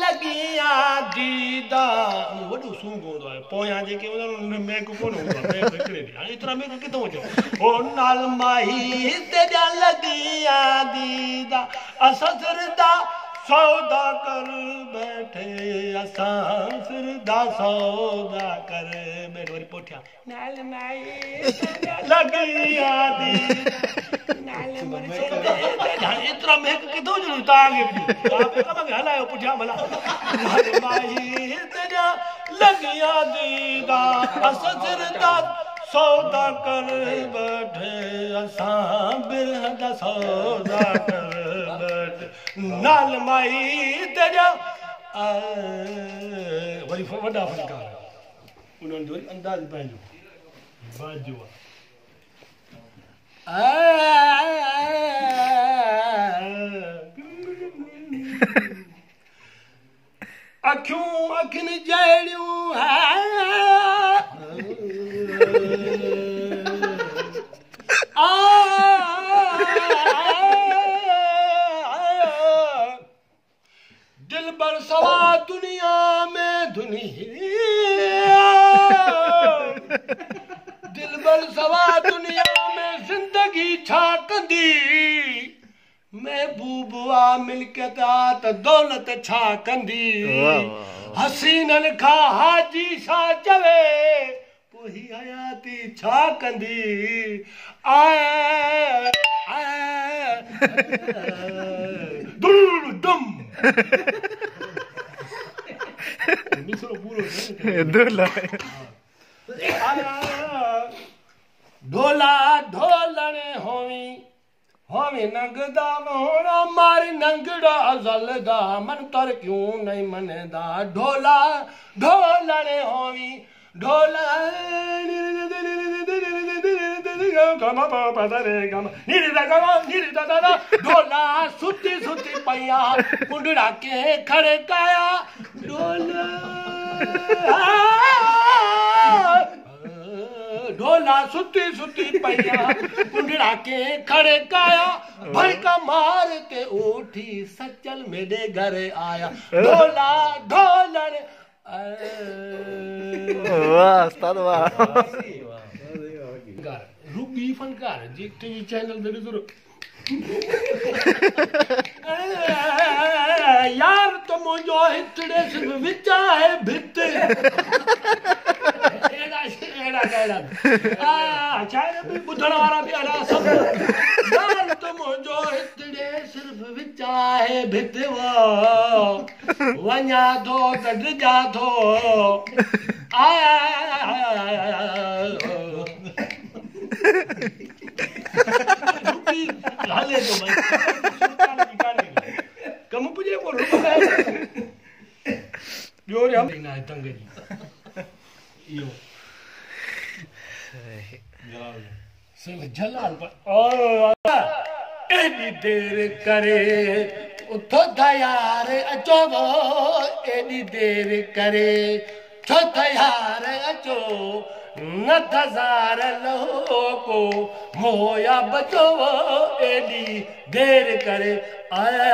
लगिया दीदा वॾो सूंग हूंदो आहे पोयां जेके हूंदा आहिनि मेक कोन हूंदो आहे मेक हिकिड़े ॾींहुं हाणे एतिरा मेक किथां अचो ओ नाल माई तेजा लगिया दीदा असां सिरदा सौदा कर बैठे असां सिरदा सौदा कर बैठे वरी पोठियां नाल माई लगिया दीदा नाल माई एतिरा मेक किथां अचो तव्हांखे बि हलायो पुठियां भला नाल माई तेजा लगिया दीदा असां सिरदा सौदा कर बैठे असां बिरह दा सौदा कर बैठे नाल माई तेजा वरी वॾा फनकार उन्हनि जो वरी अंदाज़ पंहिंजो बाजो अखियूं अखियुनि जहिड़ियूं दिल बर सवा दुनिया में दिल बर सवा दुनिया में जिंदगी छा कंदी महबूबा मिल्कियत त दौलत छा कंदी हसीनन खां हाजी छा चवे पोइ हयाती छा कंदी दुम मिसरो पूरो ढोला ढोलने होवी होवी नंगदा मोड़ा मारी नंगड़ा जलदा मन तर क्यों नहीं मनदा ढोला ढोलने होवी ढोला ढोला सुती सुती पैया कुंडड़ा के खड़े काया ढोला ढोला सुती सुती पैया कुंडड़ा के खड़े काया भड़का मार के उठी सचल मेरे घर आया ढोला ढोलने वाह उस्ताद वाह रूबी फनकार जी टीवी चैनल पे जरूर यार तो मुझो हितड़े सिर्फ विचा है भित एड़ा शायद भी बुधण वारा भी अड़ा सब यार तो मुझो हितड़े सिर्फ विचा है भित वञा थो त डिॼा थो हाले तो भाई कम पुजे को रुक ॿियो रे हम ना तंग जी इहो जलाल पर एॾी देर करे उथो तयार अचो एॾी देर करे छो तयार अचो न तज़ार लहो को मोया बचो एॾी देर करे आया